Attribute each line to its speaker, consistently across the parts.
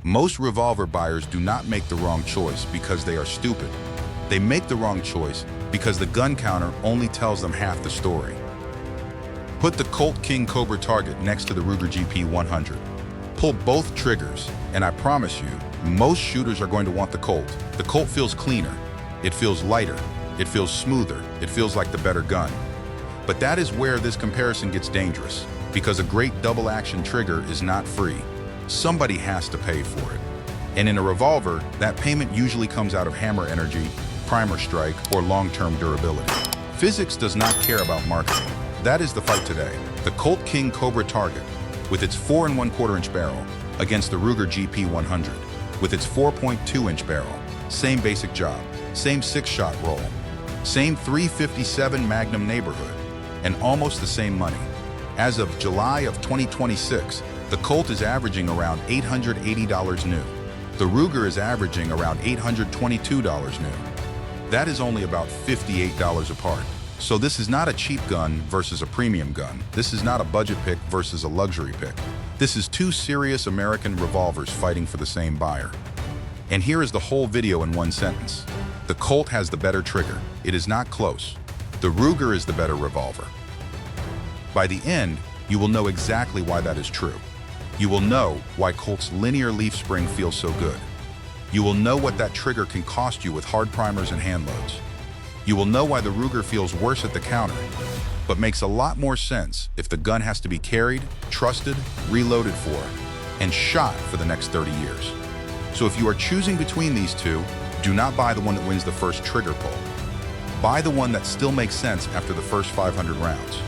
Speaker 1: Most revolver buyers do not make the wrong choice because they are stupid. They make the wrong choice because the gun counter only tells them half the story. Put the Colt King Cobra Target next to the Ruger GP100. Pull both triggers, and I promise you, most shooters are going to want the Colt. The Colt feels cleaner, it feels lighter, it feels smoother, it feels like the better gun. But that is where this comparison gets dangerous, because a great double-action trigger is not free. Somebody has to pay for it. And in a revolver, that payment usually comes out of hammer energy, primer strike, or long-term durability. Physics does not care about marketing. That is the fight today. The Colt King Cobra Target, with its 4 1/4-inch barrel, against the Ruger GP100, with its 4.2-inch barrel. Same basic job, same 6-shot roll, same 357 Magnum neighborhood, and almost the same money. As of July of 2026, the Colt is averaging around $880 new. The Ruger is averaging around $822 new. That is only about $58 apart. So this is not a cheap gun versus a premium gun. This is not a budget pick versus a luxury pick. This is two serious American revolvers fighting for the same buyer. And here is the whole video in one sentence. The Colt has the better trigger. It is not close. The Ruger is the better revolver. By the end, you will know exactly why that is true. You will know why Colt's linear leaf spring feels so good. You will know what that trigger can cost you with hard primers and hand loads. You will know why the Ruger feels worse at the counter, but makes a lot more sense if the gun has to be carried, trusted, reloaded for, and shot for the next 30 years. So if you are choosing between these two, do not buy the one that wins the first trigger pull. Buy the one that still makes sense after the first 500 rounds.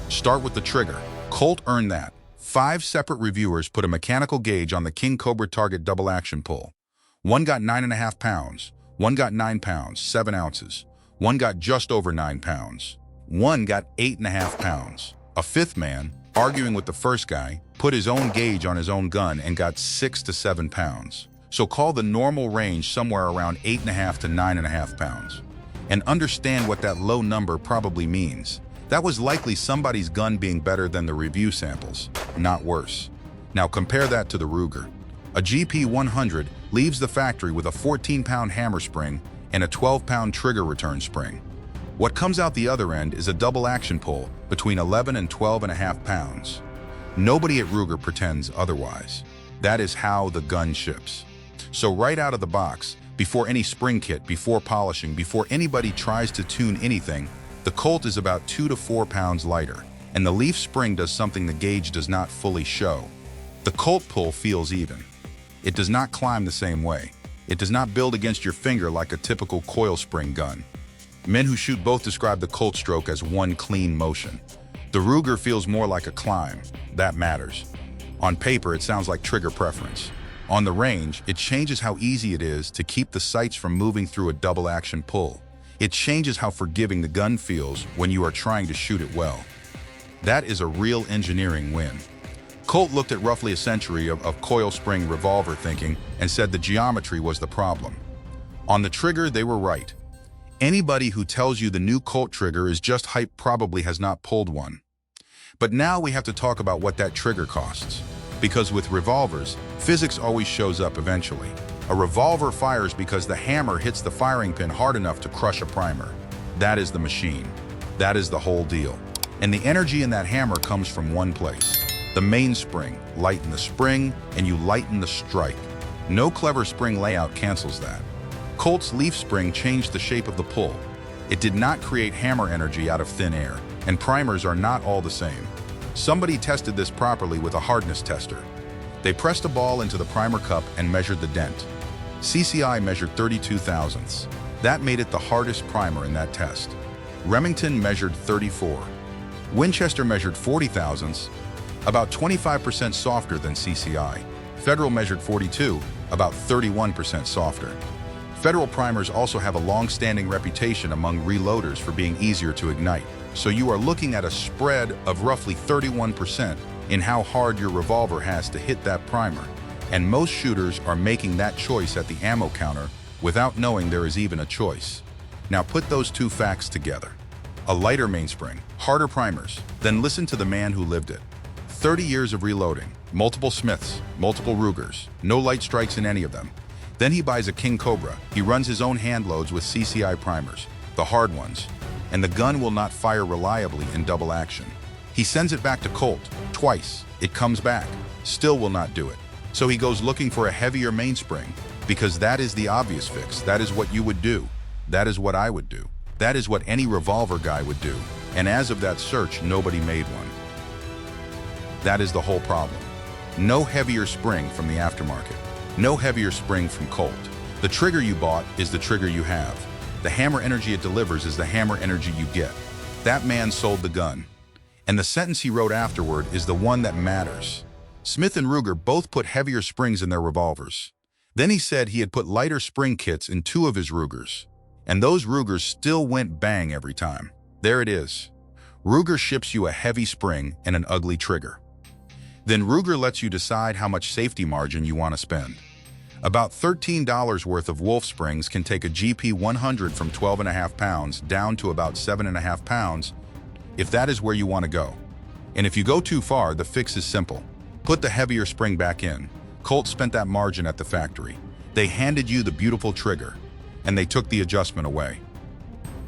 Speaker 1: Start with the trigger. Colt earned that. 5 separate reviewers put a mechanical gauge on the King Cobra Target double action pull. One got 9.5 pounds, one got 9 pounds, 7 ounces. One got just over 9 pounds. One got 8.5 pounds. A fifth man, arguing with the first guy, put his own gauge on his own gun and got 6 to 7 pounds. So call the normal range somewhere around 8.5 to 9.5 pounds. And understand what that low number probably means. That was likely somebody's gun being better than the review samples, not worse. Now compare that to the Ruger. A GP100 leaves the factory with a 14-pound hammer spring and a 12-pound trigger return spring. What comes out the other end is a double action pull between 11 and 12.5 pounds. Nobody at Ruger pretends otherwise. That is how the gun ships. So right out of the box, before any spring kit, before polishing, before anybody tries to tune anything, the Colt is about 2 to 4 pounds lighter, and the leaf spring does something the gauge does not fully show. The Colt pull feels even. It does not climb the same way. It does not build against your finger like a typical coil spring gun. Men who shoot both describe the Colt stroke as one clean motion. The Ruger feels more like a climb. That matters. On paper, it sounds like trigger preference. On the range, it changes how easy it is to keep the sights from moving through a double action pull. It changes how forgiving the gun feels when you are trying to shoot it well. That is a real engineering win. Colt looked at roughly a century of coil spring revolver thinking and said the geometry was the problem. On the trigger, they were right. Anybody who tells you the new Colt trigger is just hype probably has not pulled one. But now we have to talk about what that trigger costs. Because with revolvers, physics always shows up eventually. A revolver fires because the hammer hits the firing pin hard enough to crush a primer. That is the machine. That is the whole deal. And the energy in that hammer comes from one place. The mainspring. Lighten the spring, and you lighten the strike. No clever spring layout cancels that. Colt's leaf spring changed the shape of the pull. It did not create hammer energy out of thin air, and primers are not all the same. Somebody tested this properly with a hardness tester. They pressed a ball into the primer cup and measured the dent. CCI measured 32 thousandths. That made it the hardest primer in that test. Remington measured 34. Winchester measured 40 thousandths, about 25% softer than CCI. Federal measured 42, about 31% softer. Federal primers also have a long-standing reputation among reloaders for being easier to ignite. So you are looking at a spread of roughly 31% in how hard your revolver has to hit that primer. And most shooters are making that choice at the ammo counter without knowing there is even a choice. Now put those two facts together. a lighter mainspring, harder primers. Then listen to the man who lived it. 30 years of reloading, multiple Smiths, multiple Rugers, no light strikes in any of them. Then he buys a King Cobra. He runs his own hand loads with CCI primers, the hard ones, and the gun will not fire reliably in double action. He sends it back to Colt, twice. It comes back, still will not do it. So he goes looking for a heavier mainspring, because that is the obvious fix. That is what you would do. That is what I would do. That is what any revolver guy would do. And as of that search, nobody made one. That is the whole problem. No heavier spring from the aftermarket. No heavier spring from Colt. The trigger you bought is the trigger you have. The hammer energy it delivers is the hammer energy you get. That man sold the gun. And the sentence he wrote afterward is the one that matters. Smith and Ruger both put heavier springs in their revolvers. Then he said he had put lighter spring kits in 2 of his Rugers. And those Rugers still went bang every time. There it is. Ruger ships you a heavy spring and an ugly trigger. Then Ruger lets you decide how much safety margin you want to spend. About $13 worth of Wolf springs can take a GP100 from 12.5 pounds down to about 7.5 pounds, if that is where you want to go. And if you go too far, the fix is simple. Put the heavier spring back in. Colt spent that margin at the factory. They handed you the beautiful trigger, and they took the adjustment away.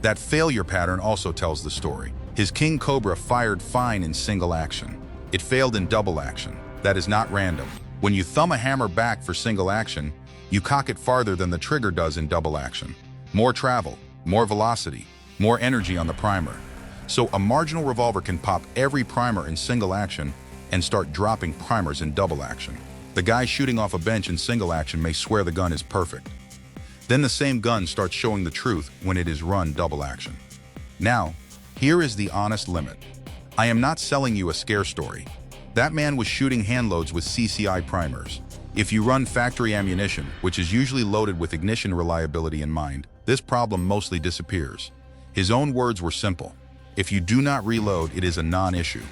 Speaker 1: That failure pattern also tells the story. His King Cobra fired fine in single action. It failed in double action. That is not random. When you thumb a hammer back for single action, you cock it farther than the trigger does in double action. More travel, more velocity, more energy on the primer. So a marginal revolver can pop every primer in single action and start dropping primers in double action. The guy shooting off a bench in single action may swear the gun is perfect. Then the same gun starts showing the truth when it is run double action. Now, here is the honest limit. I am not selling you a scare story. That man was shooting handloads with CCI primers. If you run factory ammunition, which is usually loaded with ignition reliability in mind, this problem mostly disappears. His own words were simple. If you do not reload, it is a non-issue.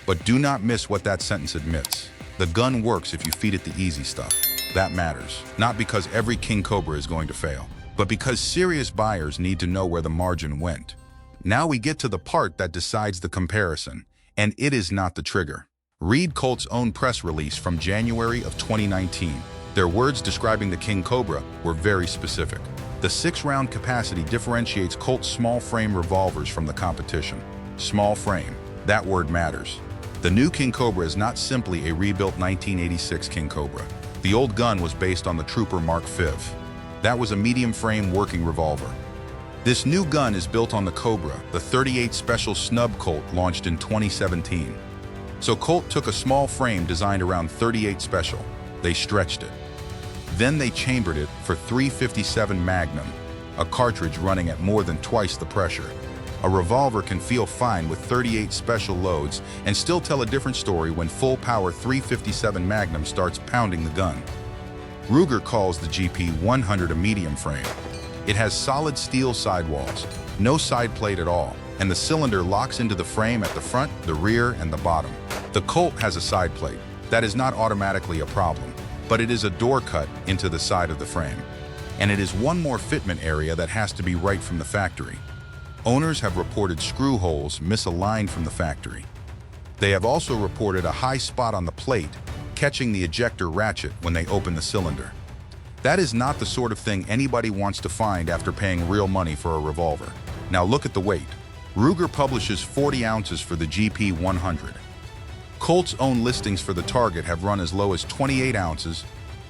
Speaker 1: But do not miss what that sentence admits. The gun works if you feed it the easy stuff. That matters. Not because every King Cobra is going to fail, but because serious buyers need to know where the margin went. Now we get to the part that decides the comparison, and it is not the trigger. Read Colt's own press release from January of 2019. Their words describing the King Cobra were very specific. The 6-round capacity differentiates Colt's small-frame revolvers from the competition. Small frame. That word matters. The new King Cobra is not simply a rebuilt 1986 King Cobra. The old gun was based on the Trooper Mark V. That was a medium-frame working revolver. This new gun is built on the Cobra, the .38 Special Snub Colt launched in 2017. So Colt took a small frame designed around .38 Special. They stretched it. Then they chambered it for .357 Magnum, a cartridge running at more than twice the pressure. A revolver can feel fine with .38 Special loads and still tell a different story when full-power .357 Magnum starts pounding the gun. Ruger calls the GP100 a medium frame. It has solid steel sidewalls, no side plate at all, and the cylinder locks into the frame at the front, the rear, and the bottom. The Colt has a side plate. That is not automatically a problem, but it is a door cut into the side of the frame. And it is one more fitment area that has to be right from the factory. Owners have reported screw holes misaligned from the factory. They have also reported a high spot on the plate, catching the ejector ratchet when they open the cylinder. That is not the sort of thing anybody wants to find after paying real money for a revolver. Now look at the weight. Ruger publishes 40 ounces for the GP100. Colt's own listings for the Target have run as low as 28 ounces,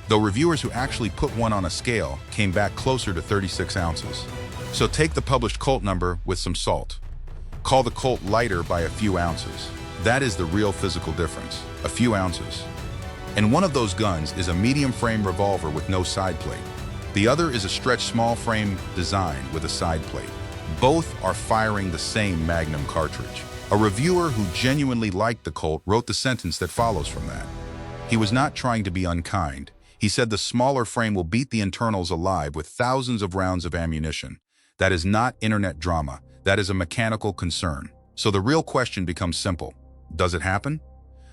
Speaker 1: though reviewers who actually put one on a scale came back closer to 36 ounces. So take the published Colt number with some salt. Call the Colt lighter by a few ounces. That is the real physical difference, a few ounces. And one of those guns is a medium frame revolver with no side plate. The other is a stretched small frame design with a side plate. Both are firing the same Magnum cartridge. A reviewer who genuinely liked the Colt wrote the sentence that follows from that. He was not trying to be unkind. He said the smaller frame will beat the internals alive with thousands of rounds of ammunition. That is not internet drama. That is a mechanical concern. So the real question becomes simple. Does it happen?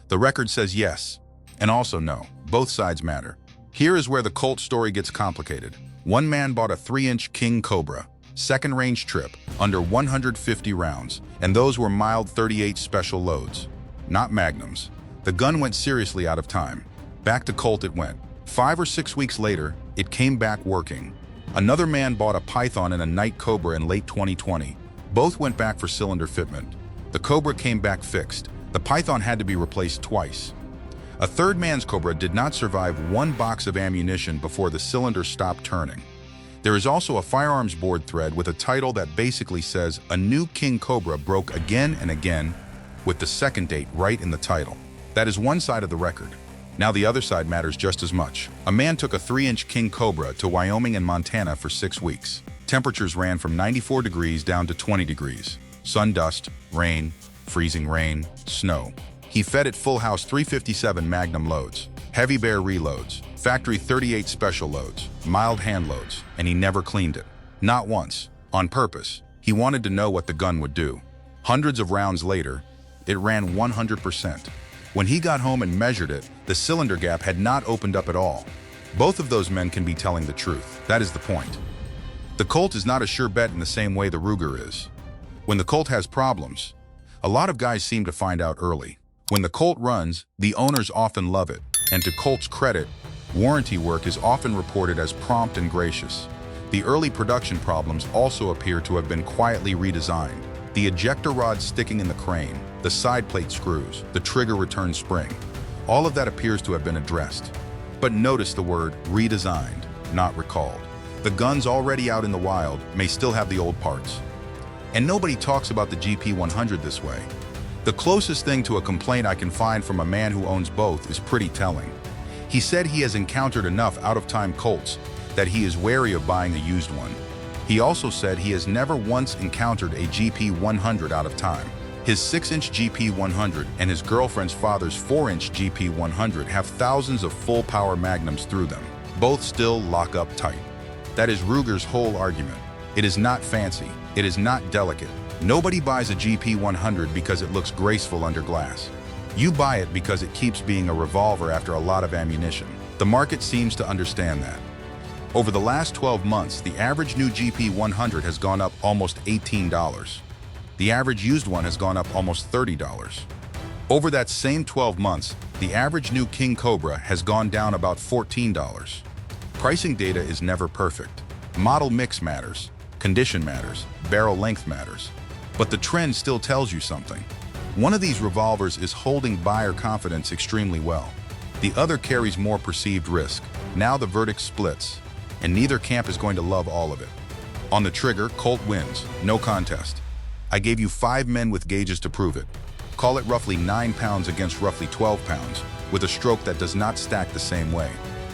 Speaker 1: The record says yes, and also no. Both sides matter. Here is where the Colt story gets complicated. One man bought a 3-inch King Cobra. second range trip, under 150 rounds, and those were mild 38 special loads. Not Magnums. The gun went seriously out of time. Back to Colt it went. 5 or 6 weeks later, it came back working. Another man bought a Python and a Night Cobra in late 2020. Both went back for cylinder fitment. The Cobra came back fixed. The Python had to be replaced twice. A third man's Cobra did not survive 1 box of ammunition before the cylinder stopped turning. There is also a Firearms board thread with a title that basically says a new King Cobra broke again and again, with the second date right in the title. That is one side of the record. Now the other side matters just as much. A man took a 3-inch King Cobra to Wyoming and Montana for 6 weeks. Temperatures ran from 94 degrees down to 20 degrees. Sun, dust, rain, freezing rain, snow. He fed it full house 357 Magnum loads, heavy bear reloads, factory 38 special loads, mild hand loads, and he never cleaned it. Not once. On purpose. He wanted to know what the gun would do. Hundreds of rounds later, it ran 100%. When he got home and measured it, the cylinder gap had not opened up at all. Both of those men can be telling the truth. That is the point. The Colt is not a sure bet in the same way the Ruger is. When the Colt has problems, a lot of guys seem to find out early. When the Colt runs, the owners often love it. And to Colt's credit, warranty work is often reported as prompt and gracious. The early production problems also appear to have been quietly redesigned. The ejector rod sticking in the crane, the side plate screws, the trigger return spring. All of that appears to have been addressed. But notice the word redesigned, not recalled. The guns already out in the wild may still have the old parts. And nobody talks about the GP100 this way. The closest thing to a complaint I can find from a man who owns both is pretty telling. He said he has encountered enough out-of-time Colts that he is wary of buying a used one. He also said he has never once encountered a GP100 out of time. His 6-inch GP100 and his girlfriend's father's 4-inch GP100 have thousands of full-power Magnums through them. Both still lock up tight. That is Ruger's whole argument. It is not fancy. It is not delicate. Nobody buys a GP100 because it looks graceful under glass. You buy it because it keeps being a revolver after a lot of ammunition. The market seems to understand that. Over the last 12 months, the average new GP100 has gone up almost $18. The average used one has gone up almost $30. Over that same 12 months, the average new King Cobra has gone down about $14. Pricing data is never perfect. Model mix matters, condition matters, barrel length matters. But the trend still tells you something. One of these revolvers is holding buyer confidence extremely well. The other carries more perceived risk. Now the verdict splits, and neither camp is going to love all of it. On the trigger, Colt wins, no contest. I gave you 5 men with gauges to prove it. Call it roughly 9 pounds against roughly 12 pounds, with a stroke that does not stack the same way.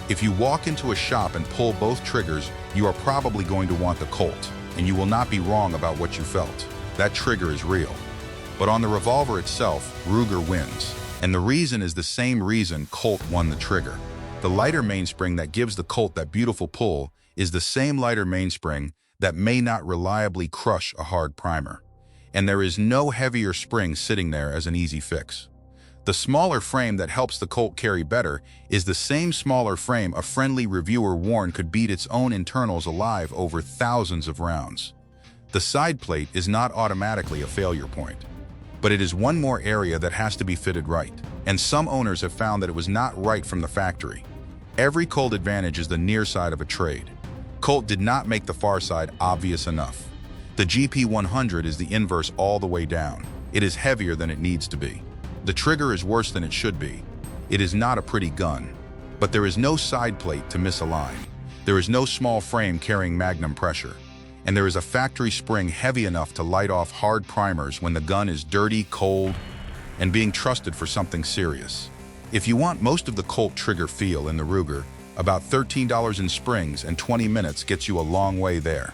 Speaker 1: If you walk into a shop and pull both triggers, you are probably going to want the Colt, and you will not be wrong about what you felt. That trigger is real. But on the revolver itself, Ruger wins. And the reason is the same reason Colt won the trigger. The lighter mainspring that gives the Colt that beautiful pull is the same lighter mainspring that may not reliably crush a hard primer. And there is no heavier spring sitting there as an easy fix. The smaller frame that helps the Colt carry better is the same smaller frame a friendly reviewer warned could beat its own internals alive over thousands of rounds. The side plate is not automatically a failure point, but it is one more area that has to be fitted right. And some owners have found that it was not right from the factory. Every Colt advantage is the near side of a trade. Colt did not make the far side obvious enough. The GP100 is the inverse all the way down. It is heavier than it needs to be. The trigger is worse than it should be. It is not a pretty gun. But there is no side plate to misalign. There is no small frame carrying Magnum pressure. And there is a factory spring heavy enough to light off hard primers when the gun is dirty, cold, and being trusted for something serious. If you want most of the Colt trigger feel in the Ruger, about $13 in springs and 20 minutes gets you a long way there.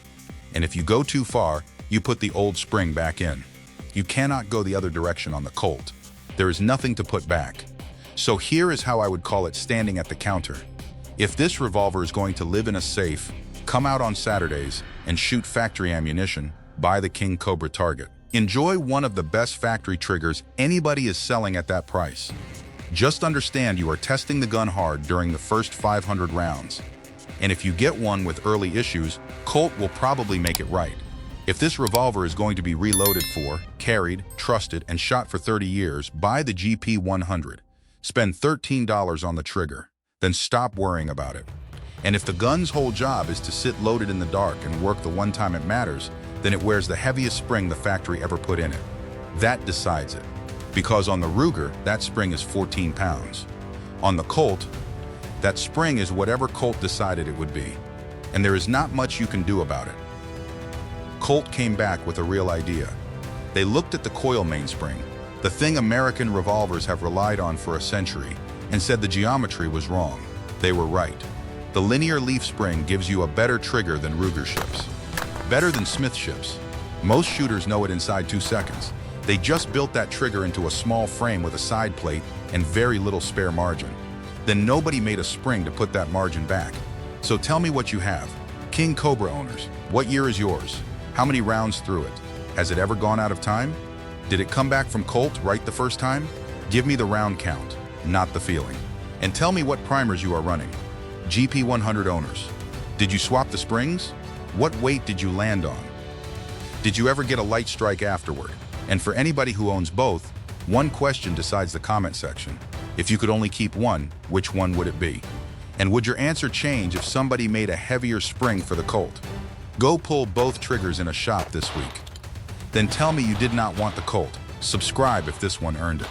Speaker 1: And if you go too far, you put the old spring back in. You cannot go the other direction on the Colt. There is nothing to put back. So here is how I would call it standing at the counter. If this revolver is going to live in a safe, come out on Saturdays and shoot factory ammunition, buy the King Cobra Target. Enjoy one of the best factory triggers anybody is selling at that price. Just understand you are testing the gun hard during the first 500 rounds. And if you get one with early issues, Colt will probably make it right. If this revolver is going to be reloaded for, carried, trusted, and shot for 30 years, buy the GP100. Spend $13 on the trigger. Then stop worrying about it. And if the gun's whole job is to sit loaded in the dark and work the one time it matters, then it wears the heaviest spring the factory ever put in it. That decides it. Because on the Ruger, that spring is 14 pounds. On the Colt, that spring is whatever Colt decided it would be. And there is not much you can do about it. Colt came back with a real idea. They looked at the coil mainspring, the thing American revolvers have relied on for a century, and said the geometry was wrong. They were right. The linear leaf spring gives you a better trigger than Ruger ships. Better than Smith ships. Most shooters know it inside 2 seconds. They just built that trigger into a small frame with a side plate and very little spare margin. Then nobody made a spring to put that margin back. So tell me what you have. King Cobra owners, what year is yours? How many rounds through it? Has it ever gone out of time? Did it come back from Colt right the first time? Give me the round count, not the feeling. And tell me what primers you are running. GP100 owners, did you swap the springs? What weight did you land on? Did you ever get a light strike afterward? And for anybody who owns both, one question decides the comment section. If you could only keep one, which one would it be? And would your answer change if somebody made a heavier spring for the Colt? Go pull both triggers in a shop this week. Then tell me you did not want the Colt. Subscribe if this one earned it.